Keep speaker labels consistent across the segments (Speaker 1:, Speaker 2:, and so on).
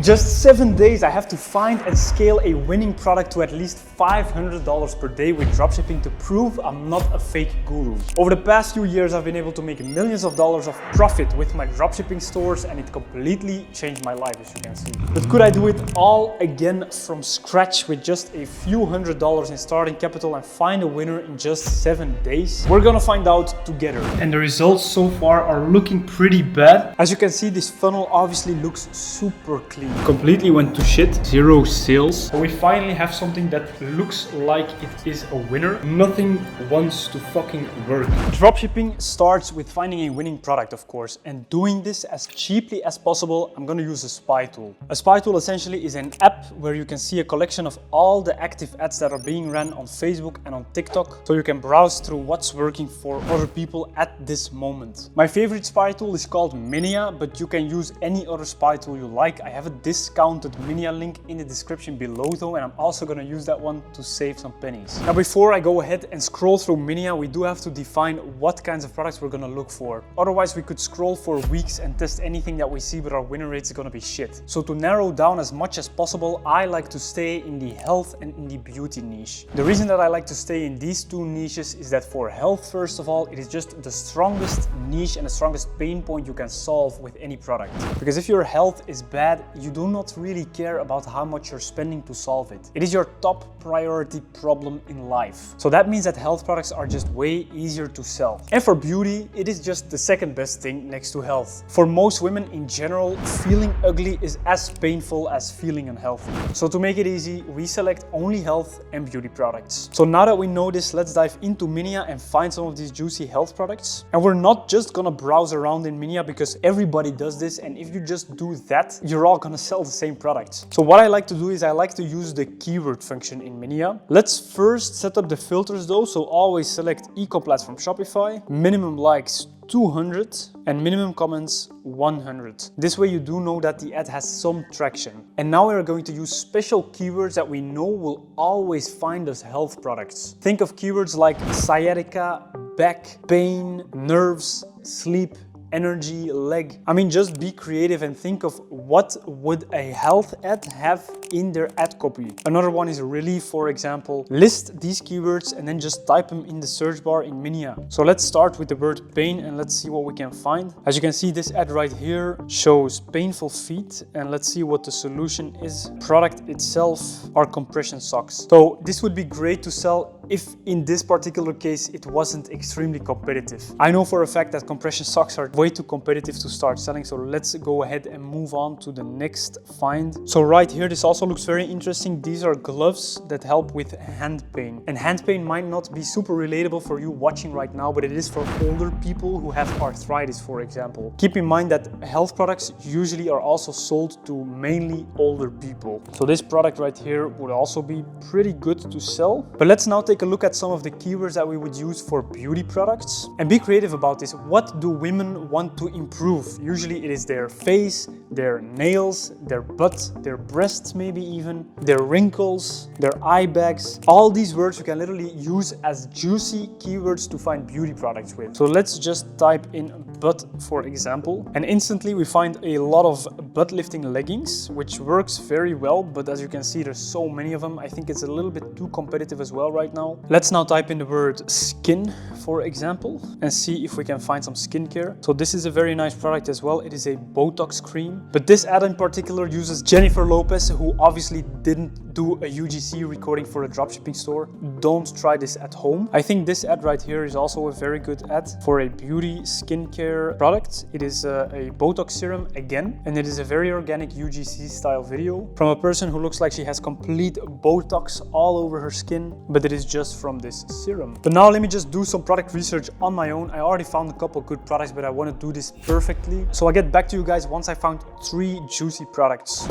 Speaker 1: just 7 days, I have to find and scale a winning product to at least $500 per day with dropshipping to prove I'm not a fake guru. Over the past few years, I've been able to make millions of dollars of profit with my dropshipping stores, and it completely changed my life, as you can see. But could I do it all again from scratch with just a few $100s in starting capital and find a winner in just 7 days? We're gonna find out together. And the results so far are looking pretty bad. As you can see, this funnel obviously looks super clean. Completely went to shit, 0 sales. But we finally have something that looks like it is a winner. Nothing wants to fucking work. Dropshipping starts with finding a winning product, of course, and doing this as cheaply as possible. I'm gonna use a spy tool. A spy tool essentially is an app where you can see a collection of all the active ads that are being ran on Facebook and on TikTok, so you can browse through what's working for other people at this moment. My favorite spy tool is called Minia, but you can use any other spy tool you like. I have a discounted Minia link in the description below though, and I'm also gonna use that one to save some pennies. Now before I go ahead and scroll through Minia, we do have to define what kinds of products we're gonna look for. Otherwise we could scroll for weeks and test anything that we see, but our winner rate is gonna be shit. So to narrow down as much as possible, I like to stay in the health and in the beauty niche. The reason that I like to stay in these two niches is that for health, first of all, it is just the strongest niche and the strongest pain point you can solve with any product. Because if your health is bad, you do not really care about how much you're spending to solve it. It is your top priority problem in life. So that means that health products are just way easier to sell. And for beauty, it is just the second best thing next to health. For most women in general, feeling ugly is as painful as feeling unhealthy. So to make it easy, we select only health and beauty products. So now that we know this, let's dive into Minia and find some of these juicy health products. And we're not just gonna browse around in Minia because everybody does this, and if you just do that, you're all gonna sell the same products. So what I like to do is I like to use the keyword function in Minia. Let's first set up the filters though, so always select Ecom platform Shopify, minimum likes 200 and minimum comments 100. This way you do know that the ad has some traction. And now we're going to use special keywords that we know will always find us health products. Think of keywords like sciatica, back, pain, nerves, sleep, energy, leg. I mean, just be creative and think of what would a health ad have in their ad copy. Another one is relief, for example. List these keywords and then just type them in the search bar in Minia. So let's start with the word pain and let's see what we can find. As you can see, this ad right here shows painful feet, and let's see what the solution is. Product itself are compression socks. So this would be great to sell if in this particular case it wasn't extremely competitive. I know for a fact that compression socks are way too competitive to start selling, so let's go ahead and move on to the next find. So right here, this also looks very interesting. These are gloves that help with hand pain. And hand pain might not be super relatable for you watching right now, but it is for older people who have arthritis, for example. Keep in mind that health products usually are also sold to mainly older people. So this product right here would also be pretty good to sell. But let's now take a look at some of the keywords that we would use for beauty products and be creative about this. What do women want to improve? Usually it is their face, their nails, their butt, their breasts, maybe even their wrinkles, their eye bags. All these words you can literally use as juicy keywords to find beauty products with. So let's just type in butt, for example, and instantly we find a lot of butt lifting leggings, which works very well, but as you can see, there's so many of them. I think it's a little bit too competitive as well right now. Let's now type in the word skin, for example, and see if we can find some skincare. So this is a very nice product as well. It is a Botox cream, but this ad in particular uses Jennifer Lopez, who obviously didn't do a UGC recording for a dropshipping store. Don't try this at home. I think this ad right here is also a very good ad for a beauty skincare product. It is a Botox serum again, and it is a very organic UGC style video from a person who looks like she has complete Botox all over her skin, but it is just from this serum. But now let me just do some product research on my own. I already found a couple good products, but I want to do this perfectly. So I'll get back to you guys once I found 3 juicy products.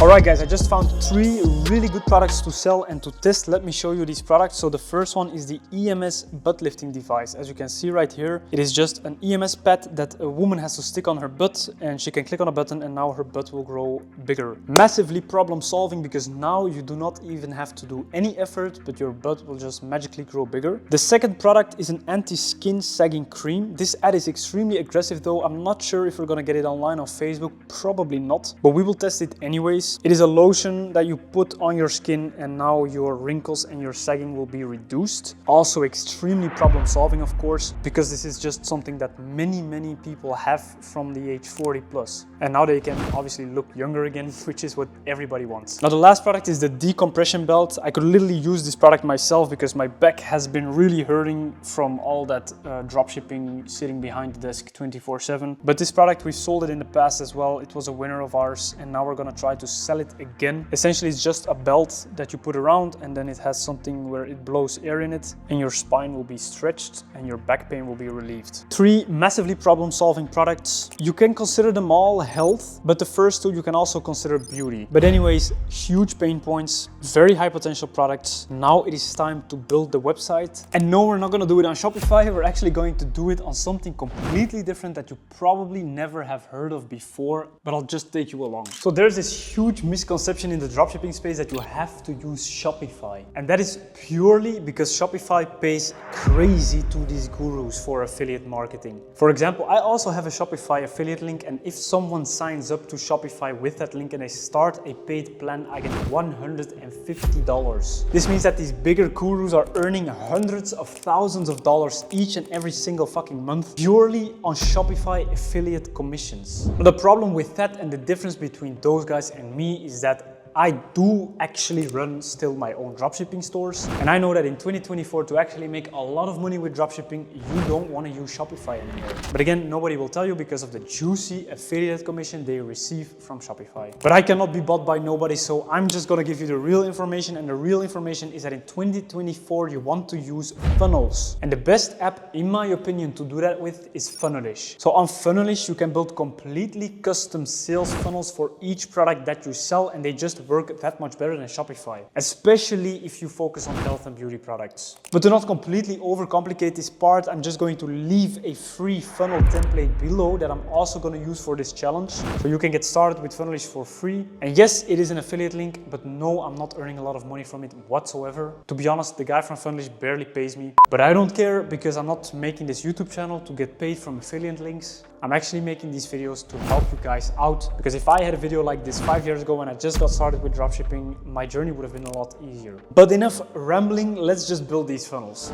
Speaker 1: Alright guys, I just found 3 really good products to sell and to test. Let me show you these products. So the first one is the EMS butt lifting device. As you can see right here, it is just an EMS pad that a woman has to stick on her butt, and she can click on a button and now her butt will grow bigger. Massively problem solving, because now you do not even have to do any effort, but your butt will just magically grow bigger. The second product is an anti-skin sagging cream. This ad is extremely aggressive though. I'm not sure if we're gonna get it online on Facebook, probably not, but we will test it anyways. It is a lotion that you put on your skin and now your wrinkles and your sagging will be reduced. Also extremely problem solving, of course, because this is just something that many people have from the age 40 plus. And now they can obviously look younger again, which is what everybody wants. Now the last product is the decompression belt. I could literally use this product myself because my back has been really hurting from all that dropshipping, sitting behind the desk 24/7. But this product, we've sold it in the past as well. It was a winner of ours and now we're gonna try to sell it again. Essentially it's just a belt that you put around and then it has something where it blows air in it and your spine will be stretched and your back pain will be relieved. 3 massively problem solving products. You can consider them all health, but the first 2 you can also consider beauty. But anyways, huge pain points, very high potential products. Now it is time to build the website. And no, we're not gonna do it on Shopify. We're actually going to do it on something completely different that you probably never have heard of before, but I'll just take you along. So there's this huge misconception in the dropshipping space that you have to use Shopify. And that is purely because Shopify pays crazy to these gurus for affiliate marketing. For example, I also have a Shopify affiliate link, and if someone signs up to Shopify with that link and they start a paid plan, I get $150. This means that these bigger gurus are earning hundreds of thousands of dollars each and every single fucking month purely on Shopify affiliate commissions. The problem with that and the difference between those guys and me is that I do actually run still my own dropshipping stores. And I know that in 2024, to actually make a lot of money with dropshipping, you don't want to use Shopify anymore. But again, nobody will tell you because of the juicy affiliate commission they receive from Shopify. But I cannot be bought by nobody, so I'm just going to give you the real information. And the real information is that in 2024, you want to use funnels. And the best app, in my opinion, to do that with is Funnelish. So on Funnelish, you can build completely custom sales funnels for each product that you sell, and they just work that much better than Shopify, especially if you focus on health and beauty products. But to not completely overcomplicate this part, I'm just going to leave a free funnel template below that I'm also going to use for this challenge. So you can get started with Funnelish for free. And yes, it is an affiliate link, but no, I'm not earning a lot of money from it whatsoever. To be honest, the guy from Funnelish barely pays me, but I don't care because I'm not making this YouTube channel to get paid from affiliate links. I'm actually making these videos to help you guys out, because if I had a video like this 5 years ago when I just got started with dropshipping, my journey would have been a lot easier. But enough rambling, let's just build these funnels.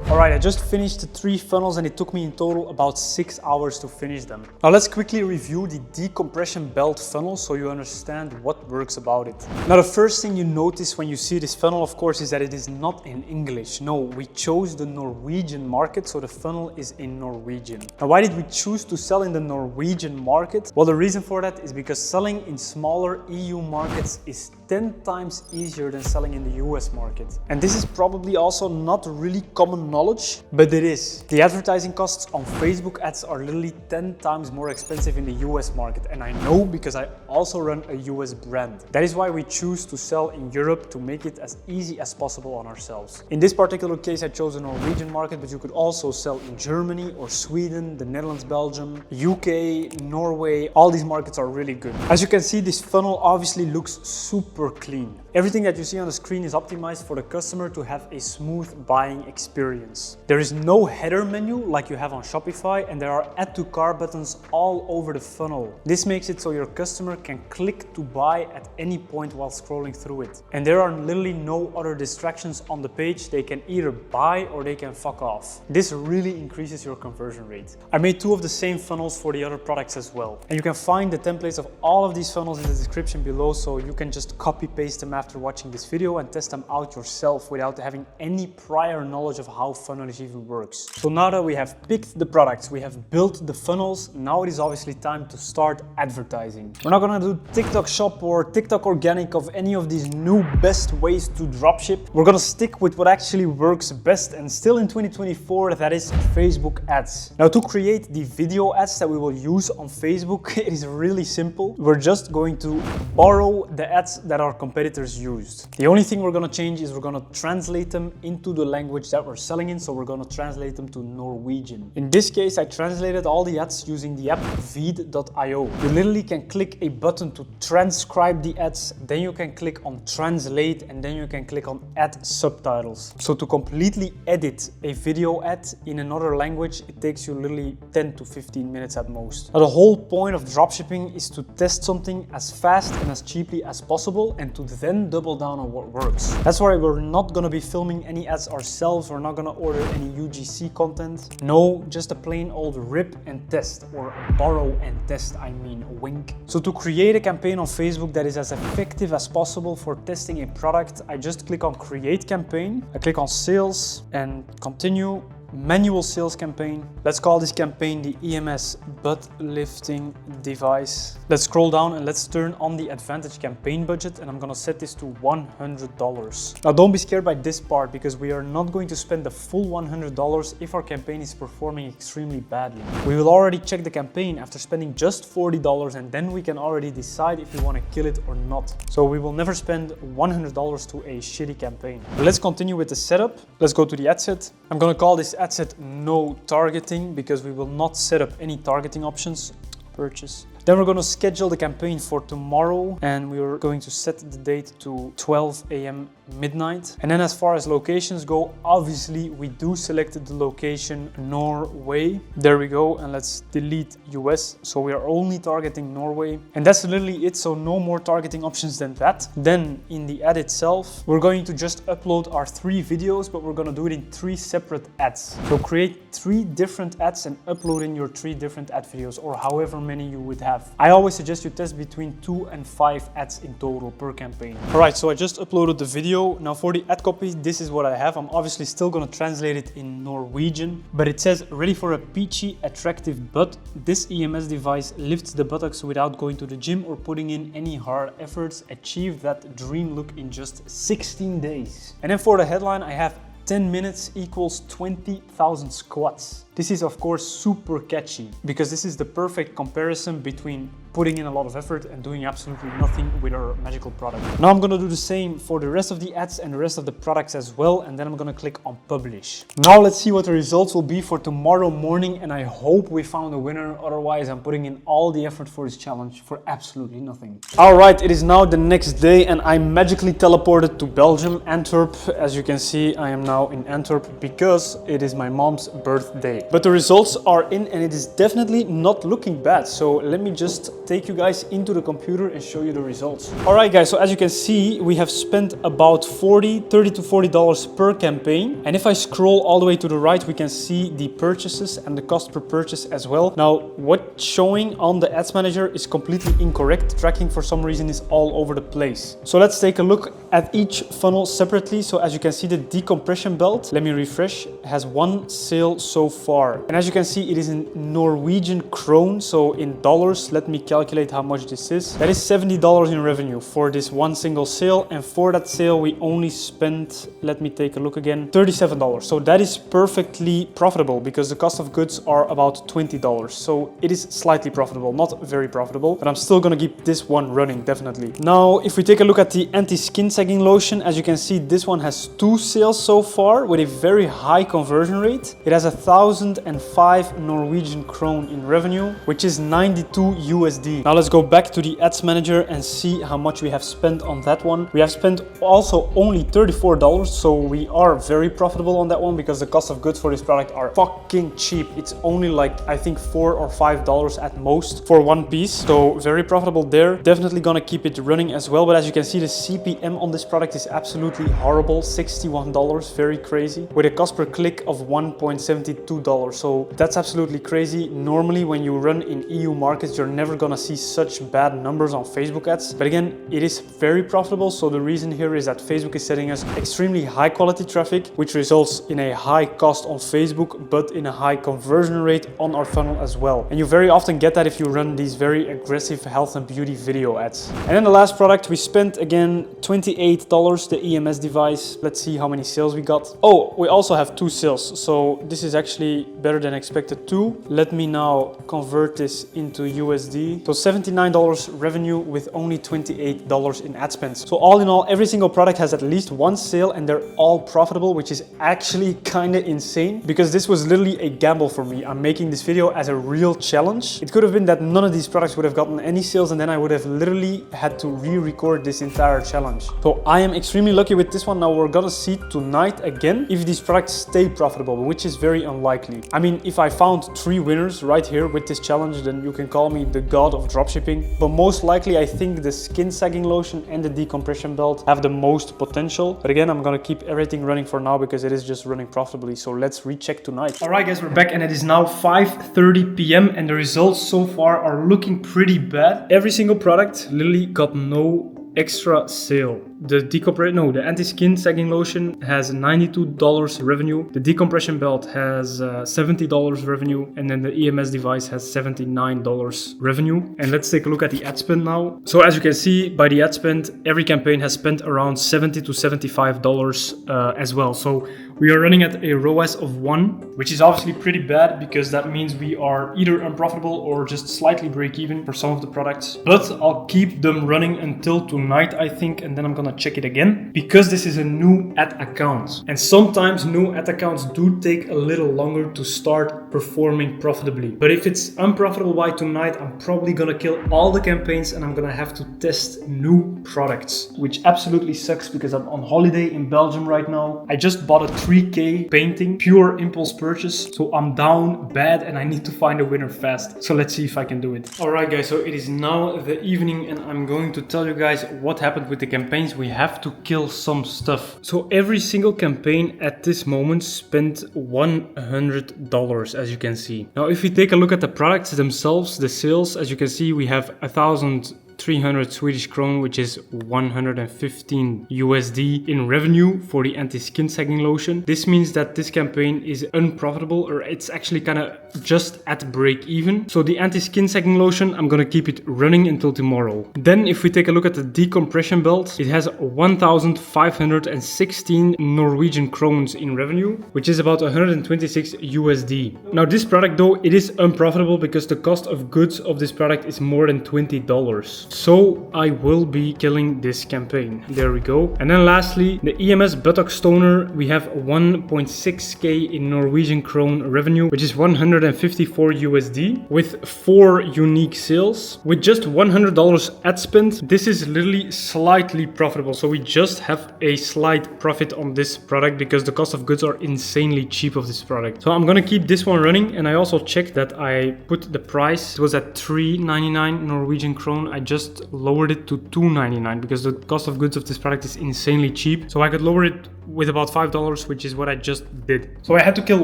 Speaker 1: Alright, I just finished the 3 funnels and it took me in total about 6 hours to finish them. Now let's quickly review the decompression belt funnel so you understand what works about it. Now the first thing you notice when you see this funnel, of course, is that it is not in English. No, we chose the Norwegian market, so the funnel is in Norwegian. Now why did we choose to sell in the Norwegian market? Well, the reason for that is because selling in smaller EU markets is 10 times easier than selling in the US market. And this is probably also not really common knowledge, but it is. The advertising costs on Facebook ads are literally 10 times more expensive in the US market. And I know because I also run a US brand. That is why we choose to sell in Europe, to make it as easy as possible on ourselves. In this particular case, I chose the Norwegian market, but you could also sell in Germany or Sweden, the Netherlands, Belgium, UK, Norway. All these markets are really good. As you can see, this funnel obviously looks super clean. Everything that you see on the screen is optimized for the customer to have a smooth buying experience. There is no header menu like you have on Shopify, and there are add to cart buttons all over the funnel. This makes it so your customer can click to buy at any point while scrolling through it. And there are literally no other distractions on the page. They can either buy or they can fuck off. This really increases your conversion rate. I made 2 of the same funnels for the other products as well. And you can find the templates of all of these funnels in the description below, so you can just copy copy paste them after watching this video and test them out yourself without having any prior knowledge of how funnels even works. So now that we have picked the products, we have built the funnels, now it is obviously time to start advertising. We're not gonna do TikTok shop or TikTok organic of any of these new best ways to dropship. We're gonna stick with what actually works best, and still in 2024, that is Facebook ads. Now, to create the video ads that we will use on Facebook, it is really simple. We're just going to borrow the ads that our competitors used. The only thing we're gonna change is we're gonna translate them into the language that we're selling in, so we're gonna translate them to Norwegian. In this case, I translated all the ads using the app Veed.io. You literally can click a button to transcribe the ads, then you can click on translate, and then you can click on add subtitles. So to completely edit a video ad in another language, it takes you literally 10 to 15 minutes at most. Now, the whole point of dropshipping is to test something as fast and as cheaply as possible and to then double down on what works. That's why we're not gonna be filming any ads ourselves. We're not gonna order any UGC content. No, just a plain old rip and test, or borrow and test, I mean, wink. So to create a campaign on Facebook that is as effective as possible for testing a product, I just click on create campaign. I click on sales and continue. Manual sales campaign. Let's call this campaign the EMS butt lifting device. Let's scroll down and let's turn on the advantage campaign budget, and I'm gonna set this to $100. Now, don't be scared by this part, because we are not going to spend the full $100 if our campaign is performing extremely badly. We will already check the campaign after spending just $40, and then we can already decide if we want to kill it or not. So we will never spend $100 to a shitty campaign. But let's continue with the setup. Let's go to the ad set. I'm gonna call this ad set no targeting, because we will not set up any targeting options. Purchase. Then we're going to schedule the campaign for tomorrow, and we are going to set the date to 12 a.m. midnight. And then as far as locations go, obviously we do select the location Norway. There we go, and let's delete US. So we are only targeting Norway, and that's literally it. So no more targeting options than that. Then in the ad itself, we're going to just upload our 3 videos, but we're going to do it in 3 separate ads. So create 3 different ads and upload in your 3 different ad videos, or however many you would have. I always suggest you test between 2 and 5 ads in total per campaign. Alright, so I just uploaded the video. Now for the ad copy, this is what I have. I'm obviously still gonna translate it in Norwegian, but it says ready for a peachy, attractive butt. This EMS device lifts the buttocks without going to the gym or putting in any hard efforts. Achieve that dream look in just 16 days. And then for the headline, I have 10 minutes equals 20,000 squats. This is of course super catchy, because this is the perfect comparison between putting in a lot of effort and doing absolutely nothing with our magical product. Now I'm gonna do the same for the rest of the ads and the rest of the products as well, and then I'm gonna click on publish. Now let's see what the results will be for tomorrow morning, and I hope we found a winner. Otherwise, I'm putting in all the effort for this challenge for absolutely nothing. All right, it is now the next day, and I magically teleported to Belgium, Antwerp. As you can see, I am now in Antwerp because it is my mom's birthday. But the results are in, and it is definitely not looking bad. So let me just take you guys into the computer and show you the results. All right, guys, so as you can see, we have spent about $30 to $40 per campaign. And if I scroll all the way to the right, we can see the purchases and the cost per purchase as well. Now, what's showing on the ads manager is completely incorrect. Tracking for some reason is all over the place. So let's take a look at each funnel separately. So as you can see, the decompression belt, let me refresh, has 1 sale so far. And as you can see, it is in Norwegian krone, so in dollars. Let me calculate how much this is. That is $70 in revenue for this 1 single sale, and for that sale we only spent, let me take a look again, $37. So that is perfectly profitable, because the cost of goods are about $20. So it is slightly profitable, not very profitable, but I'm still gonna keep this one running, definitely. Now, if we take a look at the anti-skin sagging lotion, as you can see, this one has 2 sales so far with a very high conversion rate. It has 1,005 Norwegian krone in revenue, which is 92 USD. Now let's go back to the ads manager and see how much we have spent on that one. We have spent also only $34, so we are very profitable on that one, because the cost of goods for this product are fucking cheap. It's only like, I think $4 or $5 at most for 1 piece, so very profitable there. Definitely gonna keep it running as well. But as you can see, the CPM on on this product is absolutely horrible, $61, very crazy, with a cost per click of $1.72. So that's absolutely crazy. Normally when you run in EU markets, you're never gonna see such bad numbers on Facebook ads. But again, it is very profitable. So the reason here is that Facebook is setting us extremely high quality traffic, which results in a high cost on Facebook, but in a high conversion rate on our funnel as well. And you very often get that if you run these very aggressive health and beauty video ads. And then the last product, we spent again $28, the EMS device. Let's see how many sales we got. Oh, we also have 2 sales. So this is actually better than expected too. Let me now convert this into USD. So $79 revenue with only $28 in ad spend. So all in all, every single product has at least 1 sale and they're all profitable, which is actually kind of insane because this was literally a gamble for me. I'm making this video as a real challenge. It could have been that none of these products would have gotten any sales and then I would have literally had to re-record this entire challenge. So I am extremely lucky with this one. Now we're gonna see tonight again if these products stay profitable, which is very unlikely. I mean, if I found 3 winners right here with this challenge, then you can call me the god of dropshipping. But most likely I think the skin sagging lotion and the decompression belt have the most potential. But again, I'm gonna keep everything running for now because it is just running profitably. So let's recheck tonight. All right guys, we're back and it is now 5:30 p.m. and the results so far are looking pretty bad. Every single product literally got no extra sale. The anti-skin sagging lotion has $92 revenue. The decompression belt has $70 revenue. And then the EMS device has $79 revenue. And let's take a look at the ad spend now. So as you can see by the ad spend, every campaign has spent around $70 to $75 as well. So we are running at a ROAS of 1, which is obviously pretty bad because that means we are either unprofitable or just slightly break even for some of the products. But I'll keep them running until tonight, I think, and then I'm gonna check it again because this is a new ad account. And sometimes new ad accounts do take a little longer to start performing profitably. But if it's unprofitable by tonight, I'm probably gonna kill all the campaigns and I'm gonna have to test new products, which absolutely sucks because I'm on holiday in Belgium right now. I just bought a 3K painting, pure impulse purchase. So I'm down bad and I need to find a winner fast. So let's see if I can do it. All right guys, so it is now the evening and I'm going to tell you guys what happened with the campaigns. We have to kill some stuff. So every single campaign at this moment spent $100, as you can see. Now, if we take a look at the products themselves, the sales, as you can see, we have 1,300 Swedish krona, which is 115 USD in revenue for the anti-skin sagging lotion. This means that this campaign is unprofitable, or it's actually kind of just at break even. So the anti-skin sagging lotion, I'm gonna keep it running until tomorrow. Then if we take a look at the decompression belt, it has 1,516 Norwegian krones in revenue, which is about 126 USD. Now this product though, it is unprofitable because the cost of goods of this product is more than $20. So I will be killing this campaign. There we go. And then lastly, the EMS Buttocks Toner, we have 1.6k in Norwegian krone revenue, which is 154 USD with 4 unique sales. With just $100 ad spend, this is literally slightly profitable. So we just have a slight profit on this product because the cost of goods are insanely cheap of this product. So I'm gonna keep this one running. And I also checked that I put the price, it was at 3.99 Norwegian krone. I just lowered it to 2.99 because the cost of goods of this product is insanely cheap. So I could lower it with about $5, which is what I just did. So I had to kill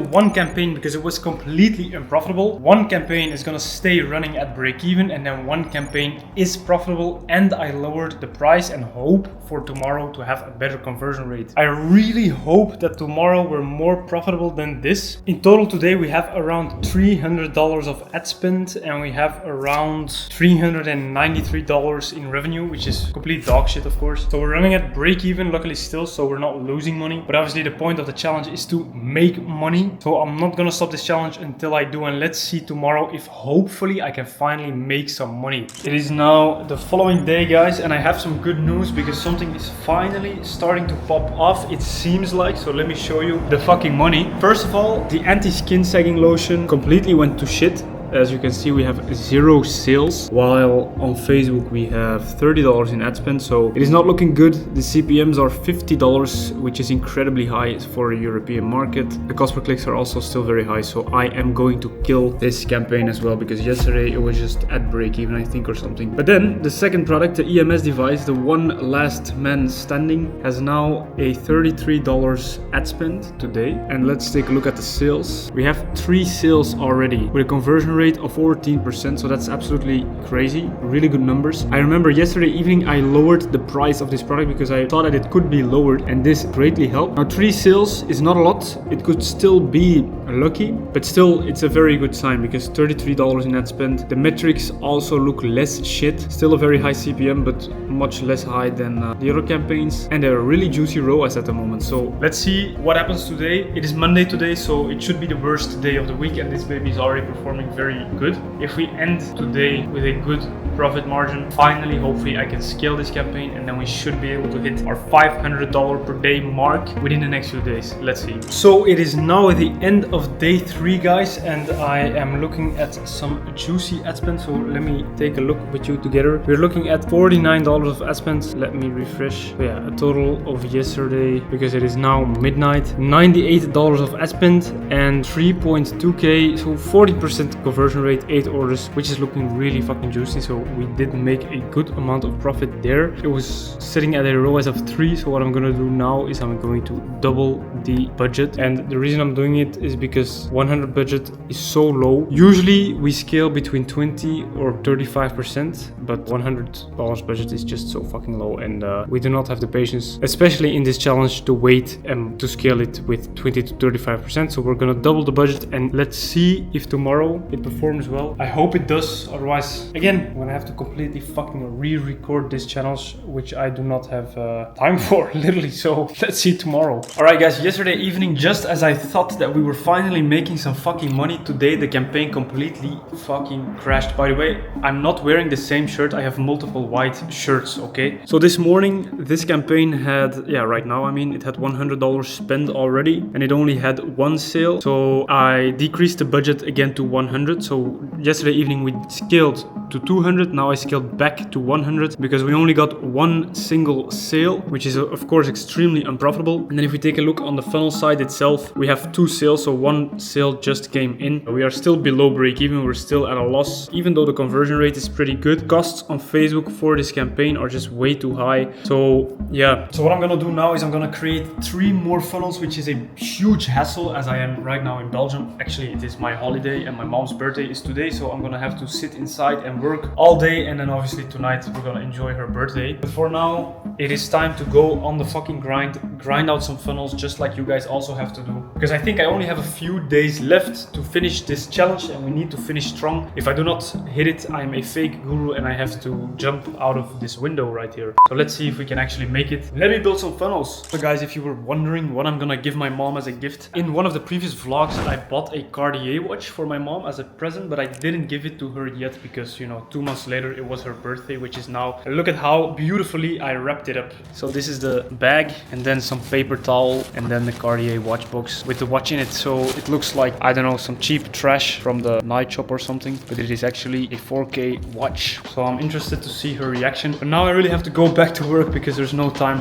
Speaker 1: one campaign because it was completely unprofitable. One campaign is gonna stay running at break even, and then one campaign is profitable, and I lowered the price and hope for tomorrow to have a better conversion rate. I really hope that tomorrow we're more profitable than this. In total today we have around $300 of ad spend and we have around $393 in revenue, which is complete dog shit, of course. So we're running at break even, luckily still, so we're not losing money. But obviously the point of the challenge is to make money. So I'm not gonna stop this challenge until I do, and let's see tomorrow if hopefully I can finally make some money. It is now the following day, guys, and I have some good news because something is finally starting to pop off, it seems like. So let me show you the fucking money. First of all, the anti-skin sagging lotion completely went to shit. as you can see, we have 0 sales, while on Facebook we have $30 in ad spend, so it is not looking good. The CPMs are $50, which is incredibly high for a European market. The cost per clicks are also still very high, so I am going to kill this campaign as well, because yesterday it was just at break even, I think, or something. But then the second product, the EMS device, the one last man standing, has now a $33 ad spend today. And let's take a look at the sales. We have 3 sales already with a conversion rate of 14%, so that's absolutely crazy. Really good numbers. I remember yesterday evening I lowered the price of this product because I thought that it could be lowered, and this greatly helped. Now 3 sales is not a lot. It could still be lucky, but still it's a very good sign, because $33 in ad spend. The metrics also look less shit. Still a very high CPM, but much less high than the other campaigns, and they're really juicy ROAS at the moment. So let's see what happens today. It is Monday today, so it should be the worst day of the week, and this baby is already performing very good. If we end today with a good profit margin, finally, hopefully I can scale this campaign, and then we should be able to hit our $500 per day mark within the next few days. Let's see. So it is now at the end of day 3, guys, and I am looking at some juicy ad spend. So let me take a look with you together. We're looking at $49 of ad spend. Let me refresh. So yeah, a total of yesterday, because it is now midnight, $98 of ad spend and 3.2k, so 40% conversion rate, 8 orders, which is looking really fucking juicy. So we did make a good amount of profit there. It was sitting at a ROAS of 3, so what I'm gonna do now is I'm going to double the budget. And the reason I'm doing it is because 100 budget is so low. Usually we scale between 20 or 35%, but $100 budget is just so fucking low, and we do not have the patience, especially in this challenge, to wait and to scale it with 20 to 35%. So we're gonna double the budget, and let's see if tomorrow it performs well. I hope it does, otherwise, again, I'm gonna have to completely fucking re-record this challenge, which I do not have time for, literally. So let's see tomorrow. Alright guys, yesterday evening, just as I thought that we were finally making some fucking money, today the campaign completely fucking crashed. By the way, I'm not wearing the same shirt. I have multiple white shirts, okay? So this morning, this campaign had, right now, I mean, it had $100 spent already, and it only had 1 sale. So I decreased the budget again to 100. So yesterday evening we scaled to 200. Now I scaled back to 100 because we only got 1 single sale, which is of course extremely unprofitable. And then if we take a look on the funnel side itself, we have 2 sales. So 1 sale just came in. We are still below break even. We're still at a loss, even though the conversion rate is pretty good. Costs on Facebook for this campaign are just way too high. So yeah. So what I'm gonna do now is I'm gonna create 3 more funnels, which is a huge hassle as I am right now in Belgium. Actually, it is my holiday and my mom's birthday is today. So I'm gonna have to sit inside and work all day. And then obviously tonight we're gonna enjoy her birthday. But for now, it is time to go on the fucking grind out some funnels, just like you guys also have to do. Because I think I only have a few days left to finish this challenge, and we need to finish strong. If I do not hit it, I'm a fake guru and I have to jump out of this window right here. So let's see if we can actually make it. Let me build some funnels. So guys, if you were wondering what I'm gonna give my mom as a gift, in one of the previous vlogs, I bought a Cartier watch for my mom as a present, but I didn't give it to her yet because, you know, 2 months later it was her birthday, which is now. Look at how beautifully I wrapped it up. So this is the bag, and then some paper towel, and then the Cartier watch box with the watch in it. So it looks like, I don't know, some cheap trash from the night shop or something, but it is actually a 4K watch. So I'm interested to see her reaction. But now I really have to go back to work because there's no time.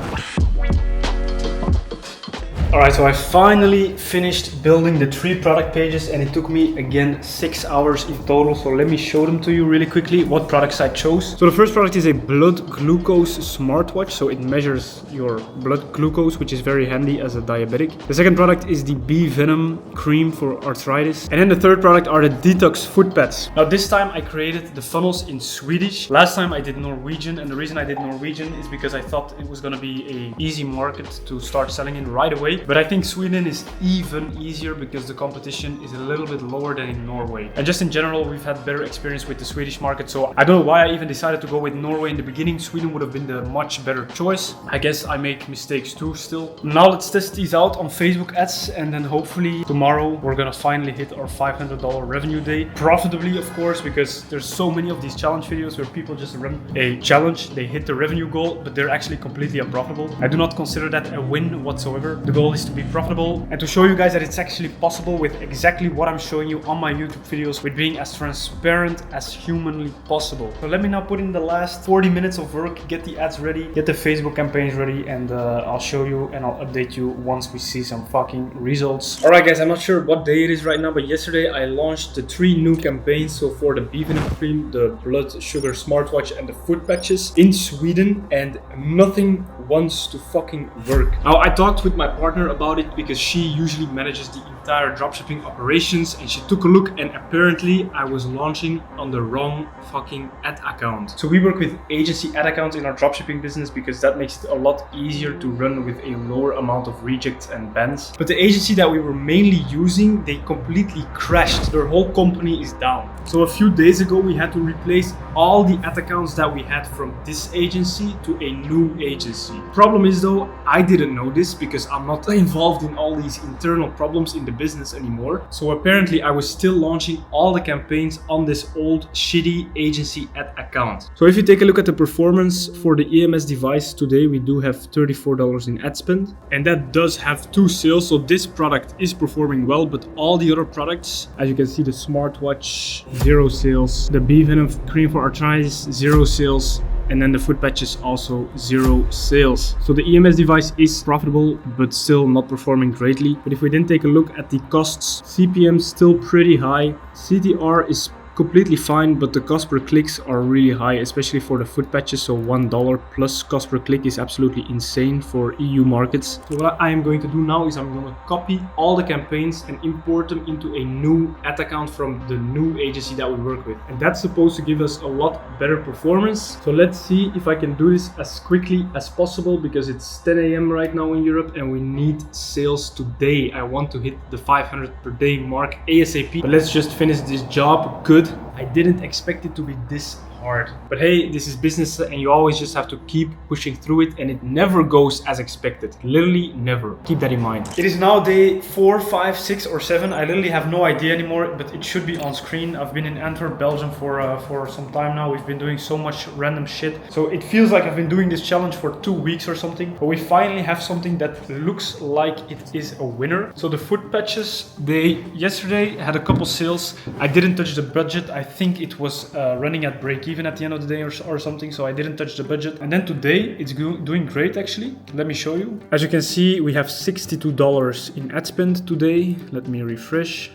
Speaker 1: Alright, so I finally finished building the 3 product pages, and it took me again 6 hours in total. So let me show them to you really quickly, what products I chose. So the first product is a blood glucose smartwatch. So it measures your blood glucose, which is very handy as a diabetic. The second product is the bee venom cream for arthritis. And then the third product are the detox foot pads. Now this time I created the funnels in Swedish. Last time I did Norwegian, and the reason I did Norwegian is because I thought it was gonna be an easy market to start selling in right away. But I think Sweden is even easier because the competition is a little bit lower than in Norway. And just in general, we've had better experience with the Swedish market. So I don't know why I even decided to go with Norway in the beginning. Sweden would have been the much better choice. I guess I make mistakes too still. Now let's test these out on Facebook ads, and then hopefully tomorrow we're gonna finally hit our $500 revenue day. Profitably, of course, because there's so many of these challenge videos where people just run a challenge, they hit the revenue goal, but they're actually completely unprofitable. I do not consider that a win whatsoever. The goal is to be profitable and to show you guys that it's actually possible with exactly what I'm showing you on my YouTube videos, with being as transparent as humanly possible. So let me now put in the last 40 minutes of work, get the ads ready, get the Facebook campaigns ready, and I'll show you and I'll update you once we see some fucking results. Alright guys, I'm not sure what day it is right now, but yesterday I launched the 3 new campaigns. So for the beef and cream, the blood sugar smartwatch, and the foot patches in Sweden, and nothing wants to fucking work. Now I talked with my partner about it because she usually manages the entire dropshipping operations, and she took a look, and apparently I was launching on the wrong fucking ad account. So we work with agency ad accounts in our dropshipping business because that makes it a lot easier to run with a lower amount of rejects and bans. But the agency that we were mainly using, they completely crashed. Their whole company is down. So a few days ago we had to replace all the ad accounts that we had from this agency to a new agency. Problem is though, I didn't know this because I'm not involved in all these internal problems in the business anymore. So apparently I was still launching all the campaigns on this old shitty agency ad account. So if you take a look at the performance for the EMS device today, we do have $34 in ad spend, and that does have 2 sales. So this product is performing well, but all the other products, as you can see, the smartwatch, 0 sales, the beef venom cream for arthritis, 0 sales, and then the foot patches also 0 sales. So the EMS device is profitable but still not performing greatly. But if we then take a look at the costs, CPM still pretty high, CTR is completely fine, but the cost per clicks are really high, especially for the foot patches. So $1 plus cost per click is absolutely insane for EU markets. So what I am going to do now is I'm going to copy all the campaigns and import them into a new ad account from the new agency that we work with, and that's supposed to give us a lot better performance. So let's see if I can do this as quickly as possible, because it's 10 a.m. right now in Europe and we need sales today. I want to hit the 500 per day mark ASAP, but let's just finish this job good. I didn't expect it to be this hard. But hey, this is business and you always just have to keep pushing through it, and it never goes as expected. Literally never. Keep that in mind. It is now day 4, 5, 6 or 7. I literally have no idea anymore, but it should be on screen. I've been in Antwerp, Belgium for some time now. We've been doing so much random shit. So it feels like I've been doing this challenge for 2 weeks or something, but we finally have something that looks like it is a winner. So the foot patches, they yesterday had a couple sales. I didn't touch the budget. I think it was running at break even at the end of the day or something, so I didn't touch the budget. And then today it's doing great actually. Let me show you. As you can see, we have $62 in ad spend today. Let me refresh.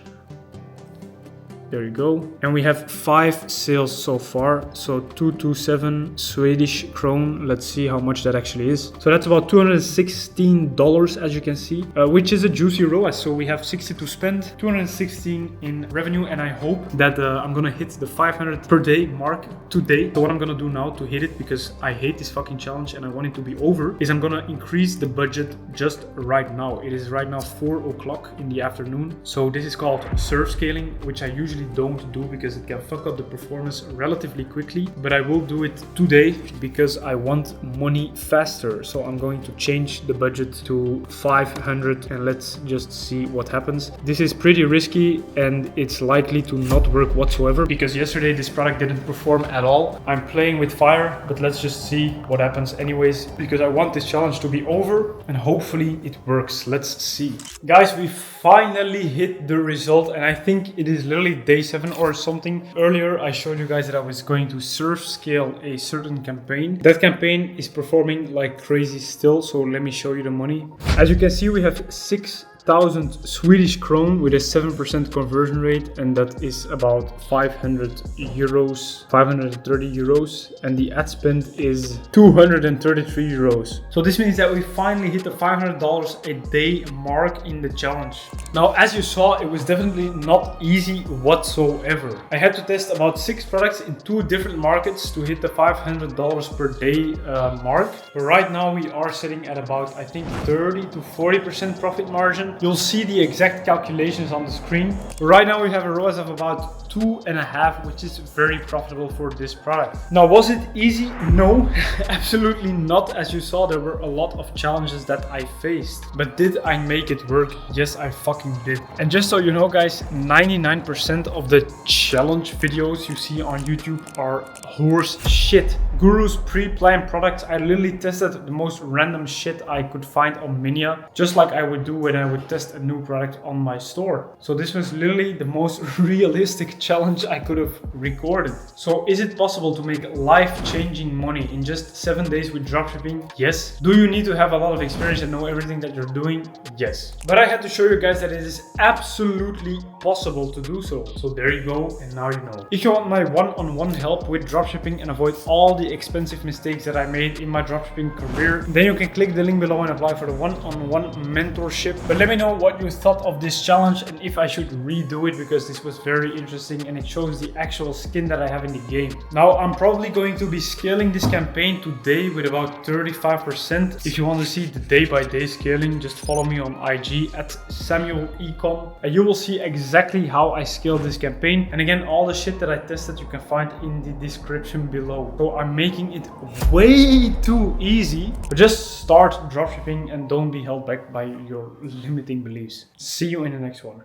Speaker 1: There you go. And we have 5 sales so far. So 227 Swedish krone. Let's see how much that actually is. So that's about $216 as you can see, which is a juicy ROAS. So we have 60 to spend, 216 in revenue, and I hope that I'm gonna hit the 500 per day mark today. So what I'm gonna do now to hit it, because I hate this fucking challenge and I want it to be over, is I'm gonna increase the budget just right now. It is right now 4 o'clock in the afternoon. So this is called surf scaling, which I usually don't do because it can fuck up the performance relatively quickly, but I will do it today because I want money faster. So I'm going to change the budget to 500 and let's just see what happens. This is pretty risky and it's likely to not work whatsoever because yesterday this product didn't perform at all. I'm playing with fire, but let's just see what happens anyways, because I want this challenge to be over and hopefully it works. Let's see. Guys, we finally hit the result, and I think it is literally day 7 or something. Earlier I showed you guys that I was going to surf scale a certain campaign. That campaign is performing like crazy still, so let me show you the money. As you can see, we have 6,000 Swedish krone with a 7% conversion rate, and that is about 500 euros, 530 euros, and the ad spend is 233 euros. So this means that we finally hit the $500 a day mark in the challenge. Now, as you saw, it was definitely not easy whatsoever. I had to test about 6 products in 2 different markets to hit the $500 per day mark. But right now we are sitting at about, I think, 30 to 40% profit margin. You'll see the exact calculations on the screen. Right now we have a ROAS of about 2.5, which is very profitable for this product. Now, was it easy? No, absolutely not. As you saw, there were a lot of challenges that I faced. But did I make it work? Yes, I fucking did. And just so you know, guys, 99% of the challenge videos you see on YouTube are horse shit. Guru's pre-planned products, I literally tested the most random shit I could find on Minia, just like I would do when I would test a new product on my store. So this was literally the most realistic challenge I could have recorded. So is it possible to make life-changing money in just 7 days with dropshipping? Yes. Do you need to have a lot of experience and know everything that you're doing? Yes. But I had to show you guys that it is absolutely possible to do so. So there you go, and now you know. If you want my one-on-one help with dropshipping and avoid all the expensive mistakes that I made in my dropshipping career, then you can click the link below and apply for the one-on-one mentorship. But let me know what you thought of this challenge and if I should redo it, because this was very interesting and it shows the actual skin that I have in the game. Now, I'm probably going to be scaling this campaign today with about 35%. If you want to see the day-by-day scaling, just follow me on IG at Samuel Ecom, and you will see exactly how I scaled this campaign. And again, all the shit that I tested you can find in the description below. So I'm making it way too easy, but just start dropshipping and don't be held back by your limiting beliefs. See you in the next one.